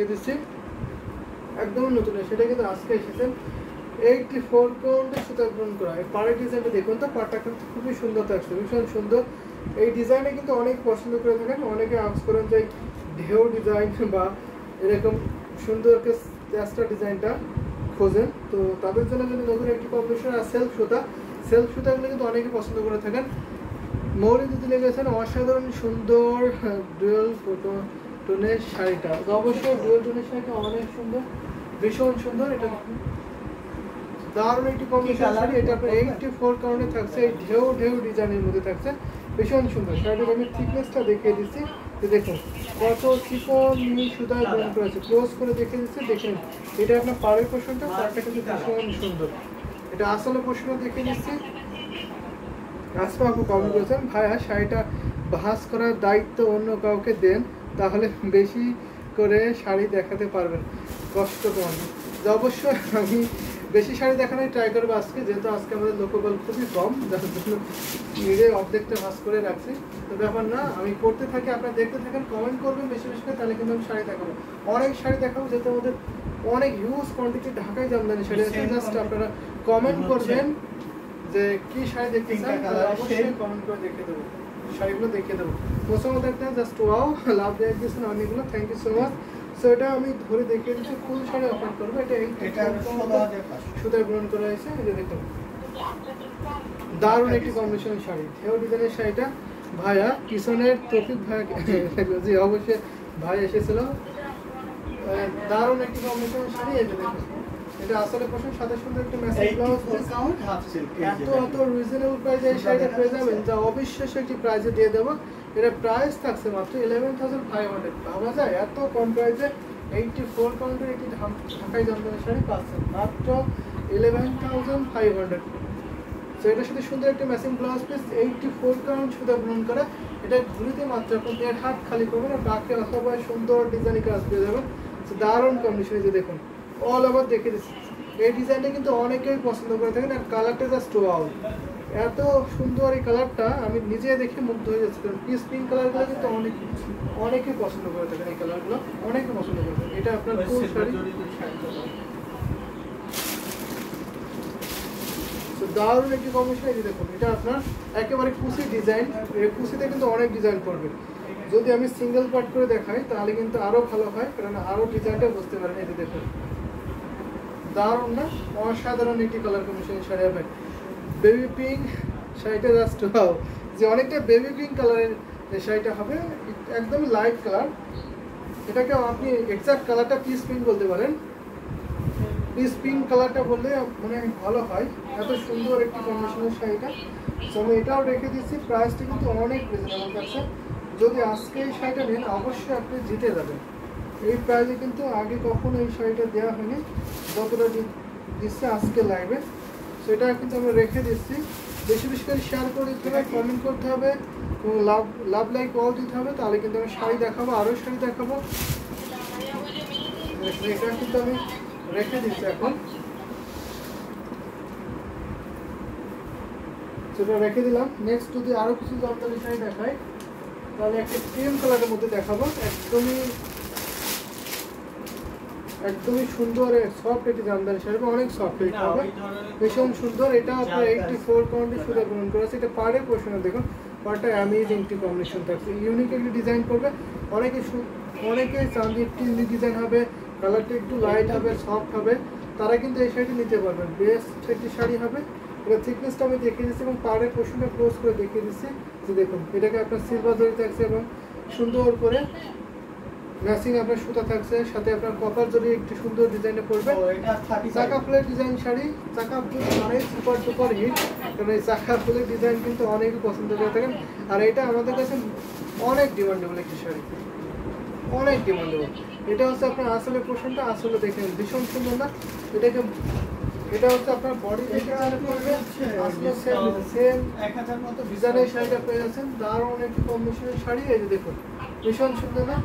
দিচ্ছি একদম নতুন, সেটা কিন্তু আজকে এসেছেন 84 কাউন্টে সুতা গ্রহণ করা। এই পাড়ের ডিজাইনটা দেখুন তো, পাড়টা কিন্তু খুবই সুন্দর থাকছে, ভীষণ সুন্দর। এই ডিজাইনে কিন্তু অনেক পছন্দ করে থাকেন, অনেকে আজ করেন যে ঢেউ ডিজাইন বা এরকম সুন্দর একটা চেষ্টা ডিজাইনটা খোঁজেন, তো তাদের জন্য কিন্তু নতুন একটি কম্বিনেশন আর সেলফ সুতাগুলো কিন্তু অনেকে পছন্দ করে থাকেন। মৌলি দিদি লেগেছেন অসাধারণ সুন্দর ডুয়েল ফটো টোনের শাড়িটা, অবশ্যই ডুয়েল টোনের শাড়িটা অনেক সুন্দর, ভীষণ সুন্দর। এটা দারুণ একটি কম্বিনেশন শাড়ি। এটা আপনার 84 কাউন্টে থাকছে, এই ঢেউ ডিজাইনের মধ্যে থাকছে, ভীষণ সুন্দর। শাড়িটার আমি থিকনেসটা দেখিয়ে দিচ্ছি, দেখুন কত চিকন মিহি সুতায় গ্রহণ করেছে, ক্লোজ করে দেখিয়ে দিচ্ছি, দেখেন এটা আপনার পাড়ের পোর্শনটা, পাড়টা কিন্তু ভীষণ সুন্দর। এটা আসলে পোর্শনটা দেখিয়ে দিচ্ছি। আসমা আপু কমেন্ট করেছেন, ভাইয়া শাড়িটা ভাঁজ করার দায়িত্ব অন্য কাউকে দেন, তাহলে বেশি করে শাড়ি দেখাতে পারবেন, কষ্ট কম। অবশ্যই আমি বেশি শাড়ি দেখানোর ট্রাই করবো আজকে, যেহেতু আজকে আমাদের লোকবল খুবই কম, যার জন্য নিজে অর্ধেকটা ভাঁজ করে রাখছি। তো ব্যাপার না, আমি করতে থাকি, আপনারা দেখতে থাকেন, কমেন্ট করবেন বেশি করে, তাহলে কিন্তু আমি শাড়ি দেখাবো, অনেক শাড়ি দেখাবো, যেহেতু আমাদের অনেক হিউজ কোয়ান্টিটি ঢাকায় জামদানি শাড়ি আছে। জাস্ট আপনারা কমেন্ট করবেন যে কি শাড়ি দেখতে চান, অবশ্যই কমেন্ট করে দেখিয়ে দেবো, শাড়িগুলো দেখিয়ে দেবো। প্রথমত একটা জাস্ট ওয়াও, লাভ দিয়ে দিয়েছেন অনেকগুলো, thank you so much. So এটা আমি ধরে দেখিয়ে দিচ্ছি, ফুল শাড়ি অফার করবো। এটা সুতায় গ্রহণ করা হয়েছে, এই যে দেখুন দারুণ একটি কম্বিনেশন শাড়ি, ঢেউ ডিজাইনের শাড়িটা। ভাইয়া পিছনের তৌফিক ভাইয়া জি অবশ্যই ভাই এসেছিল, দারুণ একটি কম্বিনেশন শাড়ি। এই যে দেখুন এটা আসলে পছন্দ, সাথে সুন্দর একটা মেসেজ ব্লাউজ, এত রিজনেবল প্রাইসে এই শাড়িটা পেয়ে যাবেন, যা অবিশ্বাস্য একটি প্রাইসে দিয়ে দেবো। এটা প্রাইস থাকছে মাত্র 11,500। ভাবা যায় এত কম প্রাইসে 84 কাউন্টের একটি ঢাকাই জামদানি শাড়ি পাচ্ছেন মাত্র 11,500। তো এটার সাথে সুন্দর একটা ম্যাচিং ব্লাউজ পিস, 84 কাউন্ট সুতা গ্রহণ করা। এটা ঘুরিতে মাত্র আপনি 1.5 হাত খালি করবেন, আর বাকি অথবা সুন্দর ডিজাইনের কাজ পেয়ে যাবেন। দারুণ কম্বিনেশন, যে দেখুন অল ওভার দেখে দিচ্ছি। এই ডিজাইনটা কিন্তু অনেকেই পছন্দ করে থাকেন, আর কালারটা জাস্ট ওয়াও, এত সুন্দর এই কালারটা, আমি নিজে দেখে মুগ্ধ হয়ে যাচ্ছি। কারণ পিস পিঙ্ক কালারগুলো কিন্তু অনেকেই পছন্দ করে থাকেন, এই কালারগুলো অনেকে পছন্দ করে থাকেন। এটা আপনার ফুল শাড়ি, দারুণ একটি কম্বিনেশন। এই দেখুন এটা আপনার একেবারে কুচি ডিজাইন, এই কুচিতে কিন্তু অনেক ডিজাইন করবে। যদি আমি সিঙ্গেল পার্ট করে দেখাই তাহলে কিন্তু আরো ভালো হয়, কারণ আরো ডিজাইনটা বুঝতে পারেন। এই যে দেখুন দারুণ না, অসাধারণ একটি কালার কম্বিনেশন শাড়ি হবে। বেবি পিঙ্ক শাড়িটা জাস্ট ওয়াও, যে অনেকটা বেবি পিঙ্ক কালারের এই শাড়িটা হবে, একদম লাইট কালার। এটাকে আপনি এক্সাক্ট কালারটা পিস পিঙ্ক বলতে পারেন, পিস পিঙ্ক কালারটা বললে মনে হয় ভালো হয়। এত সুন্দর একটি কম্বিনেশনের শাড়িটা, তো আমি এটাও রেখে দিচ্ছি। প্রাইসটা কিন্তু অনেক রিজনেবল থাকছে, যদি আজকে এই শাড়িটা নেন অবশ্যই আপনি জিতে যাবেন। এই প্রাইসে কিন্তু আগে কখনো এই শাড়িটা দেওয়া হয়নি, যতটা দিচ্ছে আজকে লাইভে। সেটা কিন্তু আমরা রেখে দিচ্ছি। বেশি করে শেয়ার করে দিতে হবে, কমেন্ট করতে হবে, এবং লাভ লাইক অল দিতে হবে, তাহলে কিন্তু আমি শাড়ি দেখাবো, আরও শাড়ি দেখাবো। এটা কিন্তু আমি রেখে দিচ্ছি এখন, সেটা রেখে দিলাম। নেক্সট যদি আরও কিছু জামদানি শাড়ি দেখাই, তাহলে একটা ক্রিম কালারের মধ্যে দেখাবো, একদমই সুন্দর সফট একটি জামদানি শাড়ি, অনেক সফট এটা হবে, ভীষণ সুন্দর। এটা আপনার 84 কাউন্টে সুতা গ্রহণ করেছে। এটা পাড়ের পোর্শনে দেখুন, পাড়টা অ্যামেজিং একটি কম্বিনেশন থাকছে, ইউনিক একটি ডিজাইন করবে। অনেকে চাঁদি একটি ইউনিক ডিজাইন হবে, কালারটা একটু লাইট হবে, সফট হবে, তারা কিন্তু এই শাড়িটি নিতে পারবেন, বেস্ট একটি শাড়ি হবে। এটা থিকনেসটা আমি দেখিয়ে দিচ্ছি এবং পাড়ের পোর্শনটা ক্লোজ করে দেখিয়ে দিচ্ছি, যে দেখুন এটাকে আপনার সিলভার জরি থাকছে এবং সুন্দর করে ম্যাচিং আপনার সুতা থাকছে, সাথে আপনার কপার জরি একটি সুন্দর ডিজাইনে পড়বে। চাকা ফুলের ডিজাইন শাড়ি, চাকা ফুল মানে সুপার সুপার হিট, কারণ এই চাকা ফুলের ডিজাইন কিন্তু অনেকেই পছন্দ করে থাকেন। আর এটা আমাদের কাছে অনেক ডিমান্ডেবল একটি শাড়ি, অনেক ডিমান্ডেবল। এটা হচ্ছে আপনার আসলে পোর্শনটা, আসলে দেখেন ভীষণ সুন্দর না। এটা হচ্ছে আপনার বডি থেকে পড়বে, আসলে সেম 1000 মতো ডিজাইনের শাড়িটা পেয়ে যাচ্ছেন, দারুণ একটি কম্বিনেশনের শাড়ি। এই যে দেখুন ভীষণ সুন্দর না,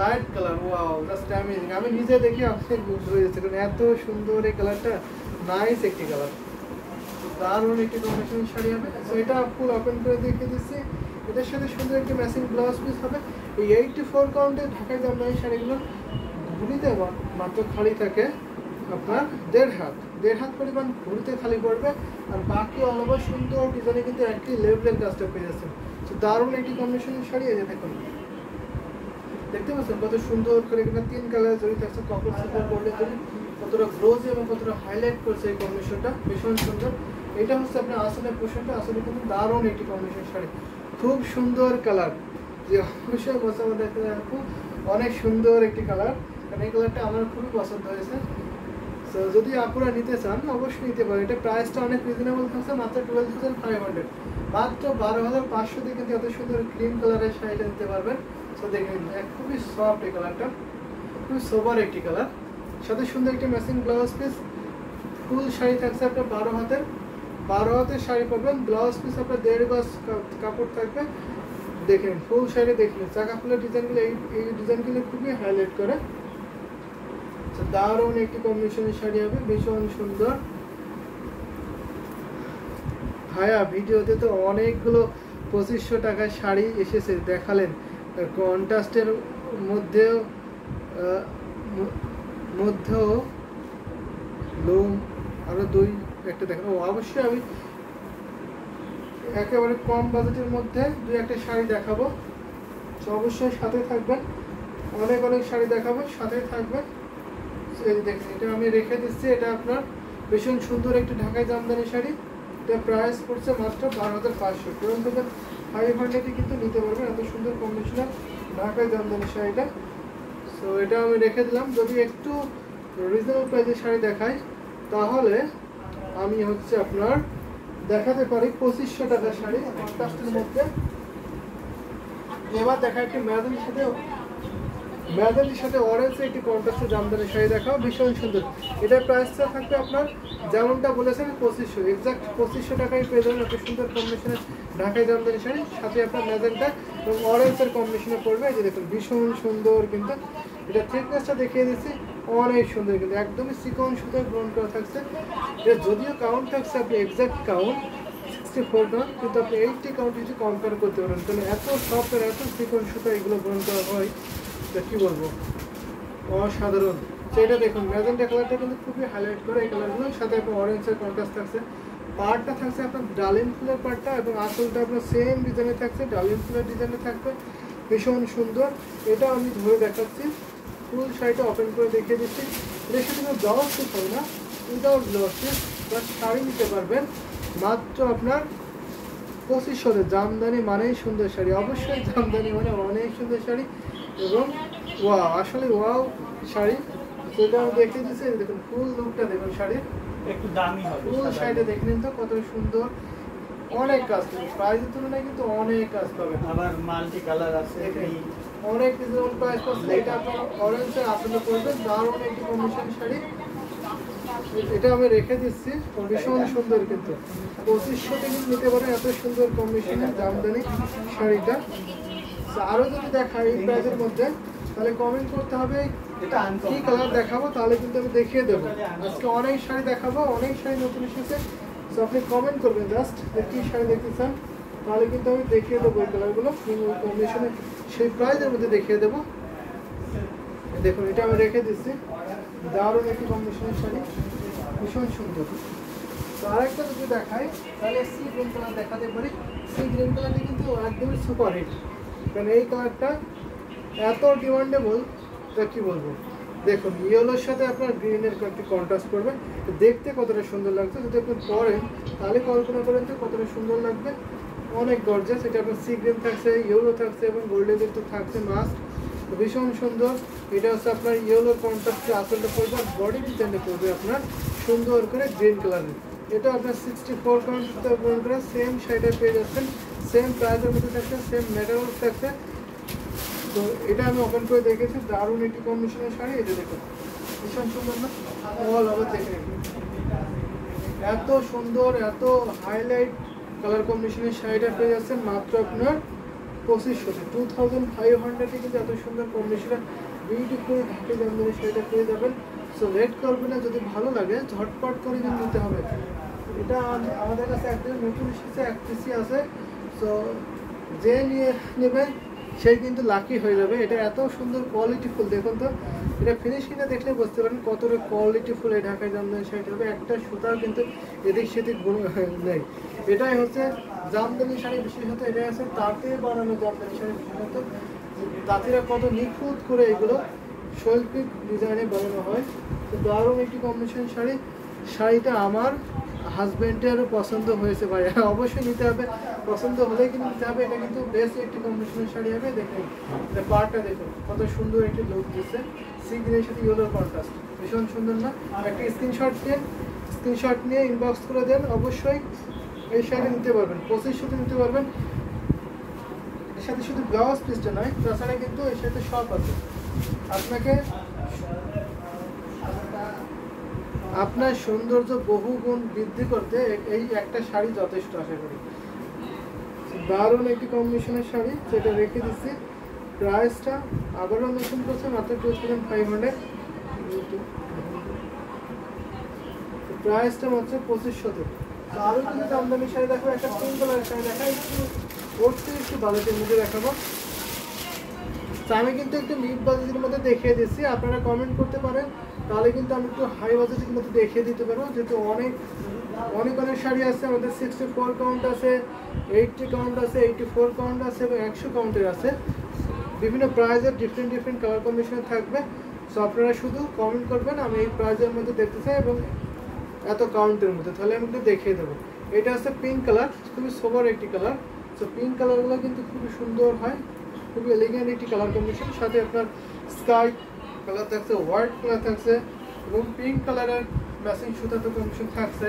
light colour, wow just amazing. আমি নিজে দেখি আপনাকে মুগ্ধ হয়ে যাচ্ছে, কারণ এত সুন্দর এই কালারটা, নাইস একটি কালার, দারুণ একটি কম্বিনেশন শাড়ি হবে। তো এটা ফুল ওপেন করে দেখিয়ে দিচ্ছি। এটার সাথে সুন্দর একটি ম্যাচিং ব্লাউজ পিস হবে। এই 84 কাউন্টে ঢাকায় জামদানি শাড়িগুলো ঘুড়িতে মাত্র খালি থাকে আপনার 1.5 হাত পরিমাণ ঘুড়িতে খালি পড়বে, আর বাকি অল ওভার সুন্দর ডিজাইনে কিন্তু একটি লেভেলের কাজটা পেয়ে যাচ্ছেন। তো দারুণ একটি কম্বিনেশনের শাড়ি। এই যে দেখুন, দেখতে পাচ্ছেন কত সুন্দর করে এখানে 3 কালার জড়ি থাকছে, কপার সিলভার গোল্ডের জড়ি, কতটা গ্লোজ এবং কতটা হাইলাইট করছে এই কম্বিনেশনটা, ভীষণ সুন্দর। এটা হচ্ছে আপনার আসলে পোশাকটা, আসলে কিন্তু দারুণ একটি কম্বিনেশন শাড়ি, খুব সুন্দর কালার। যে অবশ্যই পছন্দ দেখতে খুব অনেক সুন্দর একটি কালার, কারণ এই কালারটা আমার খুবই পছন্দ হয়েছে। সো যদি আপনারা নিতে চান অবশ্যই নিতে পারেন। এটা প্রাইসটা অনেক রিজনেবল থাকছে, মাত্র 12,500, মাত্র 12,500 দিয়ে কিন্তু এত সুন্দর ক্রিম কালারের শাড়িটা নিতে পারবেন। সো দেখেন খুবই সফট এই কালারটা, খুবই সোবার একটি কালার, সাথে সুন্দর একটি ম্যাচিং ব্লাউজ পিস। ফুল শাড়ি থাকছে আপনার 12 হাতের শাড়ি পাবেন, ব্লাউজ পিস আপনার 1.5 গজ কাপড় থাকবে। দেখেন ফুল শাড়ি দেখলেন, চাকা ফুলের ডিজাইনগুলো এই ডিজাইনগুলো খুবই হাইলাইট করে। দারুণ একটি কম্বিনেশনের শাড়ি হবে, ভীষণ সুন্দর। ভাইয়া ভিডিওতে তো অনেকগুলো 2500 টাকায় শাড়ি এসেছে দেখালেন, কন্ট্রাস্টের মধ্যেও লোম আরো একটা দেখাবো। অবশ্যই আমি একেবারে কম বাজেটের মধ্যে 2-1টা শাড়ি দেখাবো, তো অবশ্যই সাথে থাকবেন। অনেক শাড়ি দেখাবো, সাথে থাকবেন। এই দেখুন, এটা আমি রেখে দিচ্ছি, এটা আপনার ভীষণ সুন্দর একটি ঢাকাই জামদানি শাড়ি। এটা প্রাইস পড়ছে মাত্র 12,500, 12,500 কিন্তু নিতে পারবেন এত সুন্দর কম্বিনেশনের ঢাকাই জামদানি শাড়িটা। সো এটা আমি রেখে দিলাম। যদি একটু রিজনেবল প্রাইসের শাড়ি দেখাই তাহলে আমি হচ্ছে আপনার দেখাতে পারি 2500 টাকার শাড়ি কন্ট্রাস্টের মধ্যে। এবার দেখা একটি ম্যাজেন্টির সাথে অরেঞ্জে একটি কন্ট্রাস্টের জামদানি শাড়ি দেখাও, ভীষণ সুন্দর। এটার প্রাইসটা থাকবে আপনার যেমনটা বলেছেন 2500, এক্সাক্ট 2500 টাকায় পেয়ে যাবেন এত সুন্দর কম্বিনেশনের ঢাকাই জামদানি শাড়ি, সাথে আপনার ম্যাজেন্টা এবং অরেঞ্জের কম্বিনেশনে পড়বে। এই যে দেখুন ভীষণ সুন্দর, কিন্তু এটা থিকনেসটা দেখিয়ে দিচ্ছি, অনেক সুন্দর, কিন্তু একদমই চিকন সুতোয় গ্রহণ করা থাকছে। এটা যদিও কাউন্ট থাকছে আপনি এক্সাক্ট কাউন্ট 64 কাউন্ট, কিন্তু আপনি 80 কাউন্ট কিছু কম্পেয়ার করতে পারেন, কারণ এত সফট আর এত চিকন সুতো এগুলো গ্রহণ করা হয়, তা কী বলবো, অসাধারণ। সেটা দেখুন ম্যাজেন্টা কালারটা কিন্তু খুবই হাইলাইট করে এই কালারগুলোর সাথে আপনার অরেঞ্জের কন্ট্রাস্ট থাকছে। পার্টটা থাকছে আপনার ডালিম ফুলের পার্টটা, এবং আঁচলটা আপনার সেম ডিজাইনে থাকছে, ডালিম ফুলের ডিজাইনে থাকবে, ভীষণ সুন্দর। এটা আমি ধরে দেখাচ্ছি, ফুল শাড়িটা ওপেন করে দেখিয়ে দিচ্ছি। এটা শুধু ব্লাউজ পিস হবে না, উইদাউট ব্লাউজ পিস বা শাড়ি নিতে পারবেন মাত্র আপনার 2500। জামদানি মানেই সুন্দর শাড়ি, অবশ্যই জামদানি মানে অনেক সুন্দর শাড়ি, এবং আসলে ওয়াও শাড়ি। সেটা আমি দেখিয়ে দিচ্ছি, দেখুন ফুল লুকটা দেখুন শাড়ির, একটু দামি হবে, ফুল শাড়িটা দেখে নিন তো কত সুন্দর, অনেক কাজ পাবেন, প্রাইসের তুলনায় কিন্তু অনেক কাজ পাবেন। আবার মাল্টি কালার আছে, অনেক রিজনেবল প্রাইস পাচ্ছেন। এটা আপনার অরেঞ্জের আসলে করবেন, দারুণ একটি কম্বিনেশন শাড়ি। এটা আমি রেখে দিচ্ছি, ভীষণ সুন্দর, কিন্তু 2500 কিন্তু নিতে পারেন এত সুন্দর কম্বিনেশনের জামদানি শাড়িটা। আরও যদি দেখাই এই প্রাইসের মধ্যে, তাহলে কমেন্ট করতে হবে কি কালার দেখাবো, তাহলে কিন্তু আমি দেখিয়ে দেবো। আজকে অনেক শাড়ি দেখাবো, অনেক শাড়ি নতুন এসেছে, তো আপনি কমেন্ট করবেন জাস্ট যে কী শাড়ি দেখতে চান, তাহলে কিন্তু আমি দেখিয়ে দেবো এই কালারগুলো কম্বিনেশনে, সেই প্রাইসের মধ্যে দেখিয়ে দেবো। দেখুন এটা আমি রেখে দিচ্ছি, দারুণ একটি কম্বিনেশনের শাড়ি, ভীষণ সুন্দর। তো আরেকটা যদি দেখাই তাহলে সি গ্রিন কালার দেখাতে পারি। সি গ্রিন কালারটা কিন্তু একদমই সুপার হিট, কারণ এই কালারটা এত ডিমান্ডেবল, তা কী বলবো। দেখুন ইয়েলোর সাথে আপনার গ্রিনের একটি কন্ট্রাস্ট করবে, দেখতে কতটা সুন্দর লাগছে, যদি আপনি পরেন তাহলে কল্পনা করেন যে কতটা সুন্দর লাগবে, অনেক গর্জাস। এটা আপনার সি গ্রিন থাকছে, ইয়েলো থাকছে এবং গোল্ডেন তো থাকছে মাস্ট, ভীষণ সুন্দর। এটা হচ্ছে আপনার ইয়েলোর কন্ট্রাস্টে আসলটা পড়বে, আর বডি ডিজাইনটা পড়বে আপনার সুন্দর করে গ্রিন কালারের। এটা আপনার 64 কাউন্ট সুতো গ্রহণ করে সেম শাড়িটা পেয়ে যাচ্ছেন, সেম প্রাইসের মধ্যে থাকছে, সেম ম্যাটেরিয়াল থাকছে। তো এটা আমি ওপেন করে দেখেছি, দারুণ একটি কম্বিনেশনের শাড়ি। এটা দেখুন ভীষণ সুন্দর না, অল ওভার দেখে এত সুন্দর, এত হাইলাইট কালার কম্বিনেশনের শাড়িটা পেয়ে যাচ্ছেন মাত্র আপনার 2500, 2500 কিন্তু এত সুন্দর কম্বিনেশনের বিউটিফুল ঢাকাই জামদানি শাড়িটা পেয়ে যাবেন। সো লেট করবেন না, যদি ভালো লাগে ঝটপট করে কিন্তু নিতে হবে। এটা আমাদের কাছে একদম নতুন এসেছে, এক পিসি আছে, সো যে নিয়ে নেবেন সেই কিন্তু লাকি হয়ে যাবে। এটা এত সুন্দর কোয়ালিটি ফুল, দেখুন তো এটা ফিনিশিংটা দেখলে বুঝতে পারেন কতটা কোয়ালিটি ফুল এই ঢাকায় জামদানি শাড়িটা হবে। একটা সুতার কিন্তু এদিক সেদিক নেই। এটাই হচ্ছে জামদানি শাড়ি বিশেষত, এটা আছে তাঁতে বানানো জামদানি শাড়ি বিশেষত। তাঁতিরা কত নিখুঁত করে এগুলো শৈল্পিক ডিজাইনে বানানো হয়। তো দারুণ একটি কম্বিনেশন শাড়ি। শাড়িটা আমার হাজব্যান্ডেরও পছন্দ হয়েছে ভাই, অবশ্যই নিতে হবে, পছন্দ হলেই কিন্তু নিতে হবে। এটা কিন্তু বেস্ট একটি কম্বিনেশনের শাড়ি হবে। দেখুন এটা পাড়টা দেখুন কত সুন্দর একটি লুক দিচ্ছে, সি গ্রিনের সাথে ইয়েলোর কন্ট্রাস্ট, ভীষণ সুন্দর না? একটা স্ক্রিনশট নিয়ে ইনবক্স করে দেন, অবশ্যই এই শাড়ি নিতে পারবেন, 2500 নিতে পারবেন। এর সাথে শুধু ব্লাউজ পিসটা নয়, তাছাড়া কিন্তু এর সাথে সব আছে। আপনাকে আপনার সৌন্দর্য বহুগুণ বৃদ্ধি করতে এই একটা শাড়ি যথেষ্ট আশা করি। দারুণ একটি কম্বিনেশনের শাড়ি, সেটা রেখে দিচ্ছি। প্রাইসটা আবারও মেনশন করছে মাত্র 2500। প্রাইসটা মাত্র 2500। আরও যদি জামদানি শাড়ি দেখো, একটা পিঙ্ক কালারের শাড়ি দেখা, একটু বাজেটের মধ্যে দেখাবো। তো আমি কিন্তু একটু মিড বাজেটের মধ্যে দেখিয়ে দিচ্ছি, আপনারা কমেন্ট করতে পারেন, তাহলে কিন্তু আমি একটু হাই বাজেটের মধ্যে দেখিয়ে দিতে পারবো। যেহেতু অনেক শাড়ি আছে আমাদের, 64 কাউন্ট আছে, 80 কাউন্ট আছে, 84 কাউন্ট আছে এবং 100 কাউন্টের আছে। বিভিন্ন প্রাইজের ডিফারেন্ট কালার কম্বিনেশন থাকবে। সো আপনারা শুধু কমেন্ট করবেন আমি এই প্রাইজের মধ্যে দেখতে চাই এবং এত কাউন্টের মধ্যে, তাহলে আমি একটু দেখিয়ে দেবো। এটা আছে পিঙ্ক কালার, খুবই সোবার একটি কালার। সো পিঙ্ক কালারগুলো কিন্তু খুবই সুন্দর হয়, খুবই এলিগেন্ট একটি কালার কম্বিনেশন। সাথে আপনার স্কাই কালার থাকছে, হোয়াইট কালার থাকছে এবং পিঙ্ক কালারের ম্যাচিং সুতাতে কম্বিনেশন থাকছে,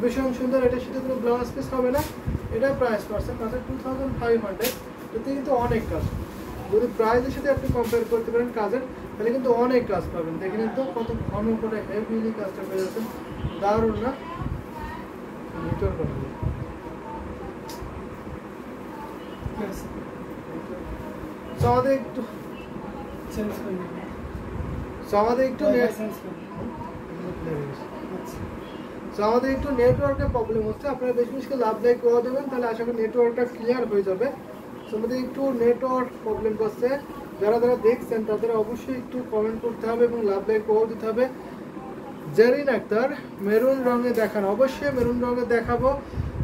ভীষণ সুন্দর। এটার সাথে কোনো ব্লাউজ পিস হবে না। এটার প্রাইস পাচ্ছেন মাত্র 2500। এতে কিন্তু অনেক কাজ, যদি প্রাইসের সাথে আপনি কম্পেয়ার করতে পারেন কাজের, তাহলে কিন্তু অনেক কাজ পাবেন। দেখে নিন তো কত ঘন করে হেভিলি কাজটা করে যাচ্ছেন, দারুণ না? নেটওয়ার্ক আমাদের একটু আমাদের একটু নেটওয়ার্কের প্রবলেম হচ্ছে। আপনারা বেশি বেশি লাভ লাইক করে দেবেন, তাহলে আশা করি নেটওয়ার্কটা ক্লিয়ার হয়ে যাবে। আমাদের একটু নেটওয়ার্ক প্রবলেম করছে, যারা দেখছেন তাদের অবশ্যই একটু কমেন্ট করতে হবে এবং লাভ লাইক করে দিতে হবে। জেরিন আক্তার মেরুন রঙে দেখান, অবশ্যই মেরুন রঙে দেখাবো।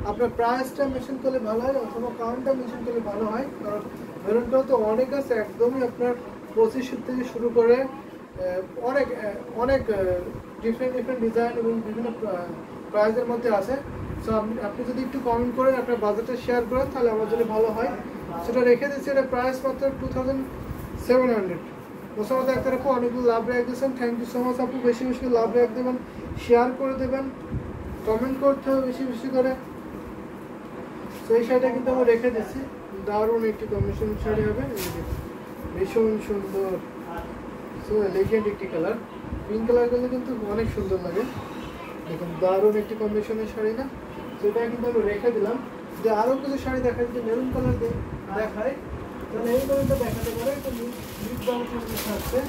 আপনার প্রাইসটা মেনশন করলে ভালো হয় অথবা কাউন্টটা মেনশন করলে ভালো হয়, কারণ মেরুনটাও তো অনেক আছে, একদমই আপনার 2500 থেকে শুরু করে অনেক ডিফারেন্ট ডিজাইন এবং বিভিন্ন প্রাইসের মধ্যে আছে। সো আপনি যদি একটু কমেন্ট করেন, আপনার বাজেটটা শেয়ার করেন, তাহলে আমার জন্য ভালো হয়। সেটা রেখে দিচ্ছি। এটা প্রাইস মাত্র 2700। মোসাম্মদ আক্তার আপু অনেকগুলো লাভ রেখ দিয়েছেন, থ্যাংক ইউ সো মাচ আপু। বেশি বেশি লাভ রেখ দেবেন, শেয়ার করে দেবেন, কমেন্ট করতে হবে বেশি বেশি করে। তো এই শাড়িটা কিন্তু আমি রেখে দিচ্ছি, দারুণ একটি কম্বিনেশন শাড়ি হবে, ভীষণ সুন্দর। সো এলিগেন্ট একটি কালার, পিঙ্ক কালারগুলো কিন্তু অনেক সুন্দর লাগে। দেখুন দারুণ একটি কম্বিনেশনের শাড়ি না? সেটা কিন্তু আমি রেখে দিলাম। যে আরও কিছু শাড়ি দেখা যাচ্ছে মেরুন কালার দেখায়, তাহলে এই মেরুনটা দেখাতে পারে। একটা মিড বাউন্সের মধ্যে থাকছে,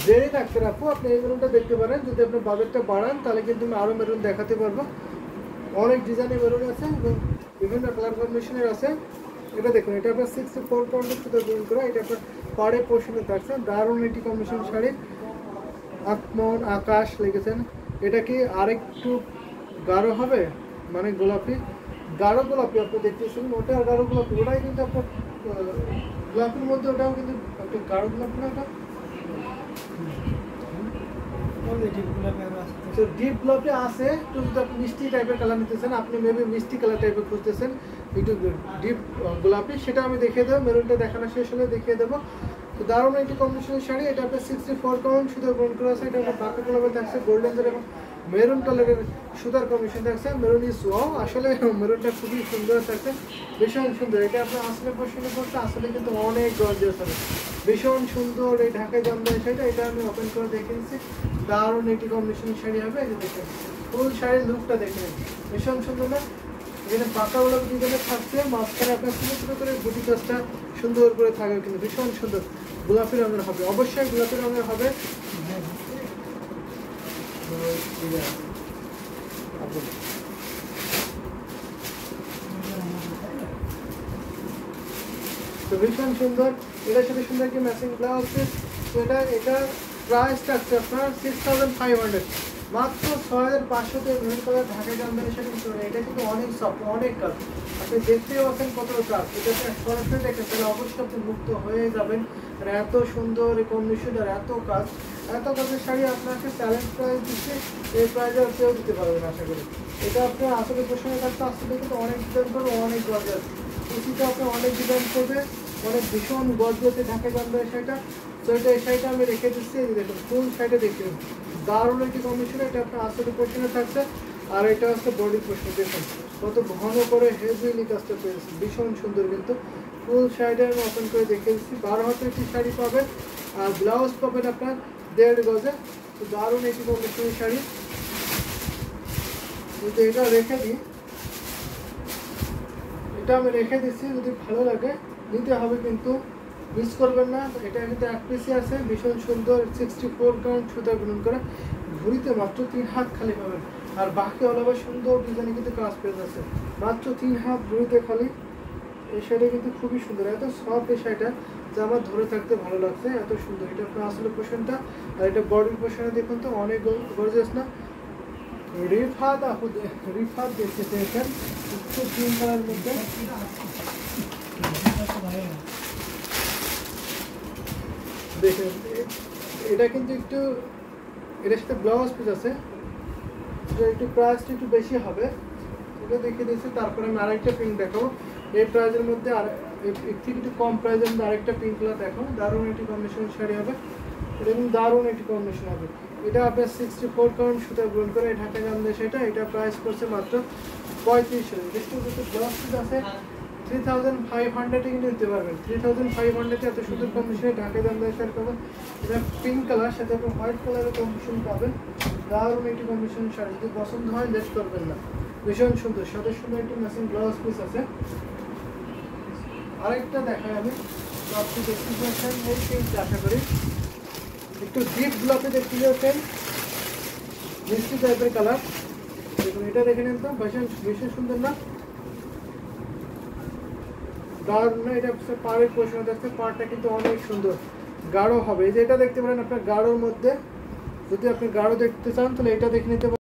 জেরিন আক্তার আপু আপনি এই মেরুনটা দেখতে পারেন। যদি আপনার বাজেটটা বাড়ান, তাহলে কিন্তু আমি আরও মেরুন দেখাতে পারবো। অনেক ডিজাইনের মেরুন আছে এবং বিভিন্ন কালার কম্বিনেশনের আছে। এটা দেখুন, এটা আপনার 64 কাউন্টের সাথে জয়েন করা, এটা আপনার পাড়ে পোর্শনে থাকছে। দারুণ একটি কম্বিনেশন শাড়ি, আকমন আকাশ লিখেছেন। এটা কি আরেকটু গাঢ় হবে, মানে গোলাপি, গাঢ় গোলাপি আপনি দেখতেছেন, ওটা গাঢ় গোলাপি, ওটাই কিন্তু আপনার গোলাপির মধ্যে, ওটাও কিন্তু একটু গাঢ় গোলাপি না? ওটা ডিপ গোলাপি আছে। একটু যদি আপনি মিষ্টি টাইপের কালার নিতেছেন, আপনি মেবি মিষ্টি কালার টাইপের খুঁজতেছেন, একটু ডিপ গোলাপি, সেটা আমি দেখিয়ে দেবো। মেরুনটা দেখানো শেষ হলে দেখিয়ে দেবো। তো দারুণ একটি কম্বিনেশনের শাড়ি। এটা আপনার 64 কাউন্ট সুতার ব্রন করা আছে। এটা আপনার বাঁকা গোলাপের থাকছে, গোল্ডেন এবং মেরুন কালারের সুতার কম্বিনেশন থাকছে। মেরুন ইজ ওয়াও, আসলে মেরুনটা খুবই সুন্দর থাকছে, ভীষণ সুন্দর। এটা আপনার আসলে পোর্শনে পড়ছে, আসলে কিন্তু অনেক গর্জিয়াস হবে, ভীষণ সুন্দর। এই ঢাকায় জামদানি শাড়িটা, এটা আমি ওপেন করে দেখে নিচ্ছি। দারুণ একটি কম্বিনেশনের শাড়ি হবে। এই যে দেখেন ফুল শাড়ির লুকটা দেখে নিন, ভীষণ সুন্দর না? এখানে পাকা গোলাপি ডিজাইনের থাকছে, মাঝখানে আপনার ছোটো ছোটো করে বুটি কাজটা সুন্দর করে থাকবে, কিন্তু ভীষণ সুন্দর গোলাপি রঙের হবে, অবশ্যই গোলাপি রঙের হবে। তো ভীষণ সুন্দর, এটার সাথে সুন্দর কি ম্যাচিং ব্লাউজ পিস। তো এটা প্রাইস থাকছে আপনার 6500, মাত্র 6500-তে মেরুন কালার ঢাকাই জামদানি শাড়ি কিন্তু এটা কিন্তু অনেক সফট, অনেক কাজ। আপনি দেখতেই পাচ্ছেন কতটা কাজ, এটা সরাসরি দেখেন তাহলে অবশ্যই আপনি মুক্ত হয়ে যাবেন। আর এত সুন্দর কম্বিনেশন আর এত কাজের শাড়ি আপনাকে চ্যালেঞ্জ প্রাইস দিচ্ছে, এই প্রাইসে আর কেউ দিতে পারবেন আশা করি। এটা আপনার আসলে পোষণের কাজটা আসলে কিন্তু অনেক ডিজাইন করবে, অনেক গর্জাস কুচিতে আপনি অনেক ডিজাইন করবে, অনেক ভীষণ গর্জাসে ঢাকাই জামদানি শাড়িটা। তো এই শাড়িটা আমি রেখে দিচ্ছি, এই যে দেখুন ফুল শাড়িটা দেখুন দারুণ একটি কম্বিনেশন। এটা আপনার আসলে পোষণে থাকছে, আর এটা হচ্ছে বডি পোষণ। দেখুন কত ঘন করে হেভিলি কাজটা পেয়েছি, ভীষণ সুন্দর কিন্তু ফুল শাড়িটা আমি ওপেন করে দেখে দিচ্ছি। 12 হাতের একটি শাড়ি পাবেন, আর ব্লাউজ পাবেন আপনার 1.5 গজে। তো দারুণ একটি কম্বিনেশনের শাড়ি, কিন্তু এটা রেখে দিই, এটা আমি রেখে দিচ্ছি, যদি ভালো লাগে নিতে হবে কিন্তু মিস করবেন না। এটা কিন্তু এক পিসি আছে, ভীষণ সুন্দর 64 কাউন্ট সুতা বুনন করে, ঘুরিতে মাত্র 3 হাত খালি পাবেন। আর বাকি অল ওভার সুন্দর ডিজাইনে কিন্তু কাজ পেয়ে যাচ্ছে, মাত্র 3 হাত ঘুরিতে খালি। এই শাড়িটা কিন্তু খুবই সুন্দর, এত সফট এই শাড়িটা যা আমার ধরে থাকতে ভালো লাগছে, এত সুন্দর। এটা আপনার আসলে পোর্শনটা, আর এটা বডির পোর্শনে দেখুন তো অনেক গর্জিয়াস না। রিফাত দেখতেছে এখানে একটু গ্রিন কালারের মধ্যে, দেখুন এটা কিন্তু একটু, এটার সাথে ব্লাউজ পিস আছে, এটা একটু প্রাইসটা একটু বেশি হবে, এটা দেখিয়ে দিচ্ছি। তারপরে আমি আরেকটা পিঙ্ক দেখাবো এই প্রাইজের মধ্যে, আর এর থেকে একটু কম প্রাইজের মধ্যে আরেকটা পিঙ্ক কালার দেখো, দারুণ একটি কম্বিনেশন শাড়ি হবে, এটা কিন্তু দারুণ একটি কম্বিনেশন হবে। এটা আপনার 64 কাউন্ট সুতা গ্রহণ করে ঢাকা জামদানি সেটা, এটা প্রাইস পড়ছে মাত্র 3500। দেখতে যেহেতু ব্লাউজ পিস আছে 3500-এ কিন্তু নিতে পারবেন, 3500-এ এত সুন্দর কম্বিনেশনে ঢাকা জামদানি শাড়ি পাবেন। এটা পিঙ্ক কালার, সাথে আপনি হোয়াইট কালারের কম্বিনেশন পাবেন, দারুণ একটি কম্বিনেশন শাড়ি, যদি পছন্দ হয় লেট করবেন না, ভীষণ সুন্দর। সাথে সুন্দর একটি ম্যাচিং ব্লাউজ পিস আছে। আরেকটা দেখাই আমি, তো আপনি দেখতে পাচ্ছেন এই পিঙ্কটা, আশা করি একটু ডিপ গোলাপি দেখতে পাচ্ছেন, মিষ্টি টাইপের কালার। দেখুন এটা দেখে নেন তো, ভীষণ সুন্দর না, দারুণ না। এটা পাড়ের পোর্শন দেখতে, পাড়টা কিন্তু অনেক সুন্দর, গাঢ় হবে। এই যে এটা দেখতে পারেন আপনার গাঢ়র মধ্যে, যদি আপনি গাঢ় দেখতে চান তাহলে এটা দেখে নিতে পারেন।